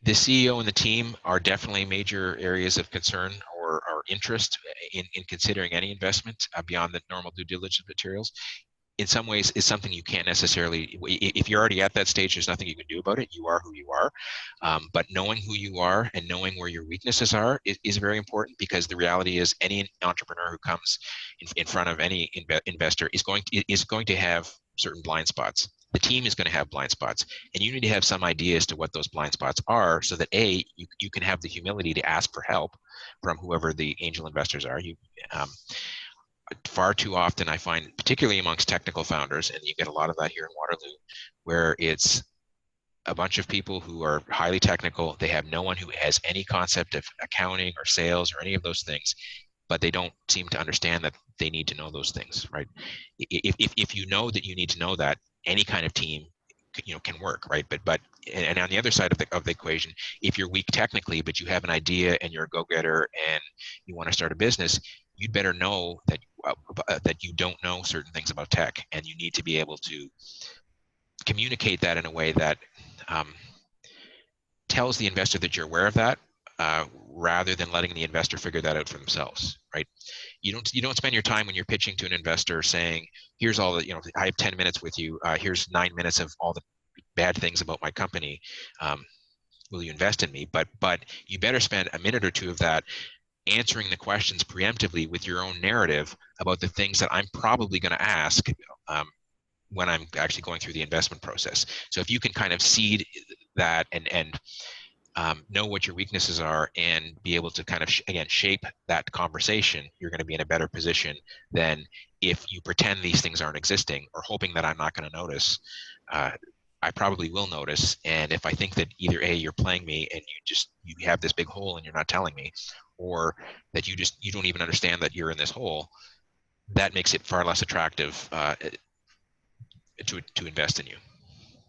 The CEO and the team are definitely major areas of concern or interest in considering any investment beyond the normal due diligence materials. In some ways is something you can't necessarily, if you're already at that stage, there's nothing you can do about it. You are who you are. But knowing who you are and knowing where your weaknesses are is very important, because the reality is any entrepreneur who comes in front of any investor is going to have certain blind spots. The team is going to have blind spots, and you need to have some idea as to what those blind spots are, so that you can have the humility to ask for help from whoever the angel investors are. Far too often I find, particularly amongst technical founders, and you get a lot of that here in Waterloo, where it's a bunch of people who are highly technical. They have no one who has any concept of accounting or sales or any of those things, but they don't seem to understand that they need to know those things, right? If you know that you need to know that, any kind of team can work, right? But and on the other side of the equation, if you're weak technically but you have an idea and you're a go-getter and you want to start a business, you'd better know that you don't know certain things about tech, and you need to be able to communicate that in a way that tells the investor that you're aware of that, rather than letting the investor figure that out for themselves, right? You don't spend your time when you're pitching to an investor saying, here's all the, I have 10 minutes with you, here's 9 minutes of all the bad things about my company, will you invest in me? But you better spend a minute or two of that answering the questions preemptively with your own narrative about the things that I'm probably going to ask when I'm actually going through the investment process. So if you can kind of seed that and know what your weaknesses are and be able to kind of again shape that conversation, you're going to be in a better position than if you pretend these things aren't existing or hoping that I'm not going to notice. I probably will notice, and if I think that either A, you're playing me and you have this big hole and you're not telling me, or that you don't even understand that you're in this hole, that makes it far less attractive to invest in you.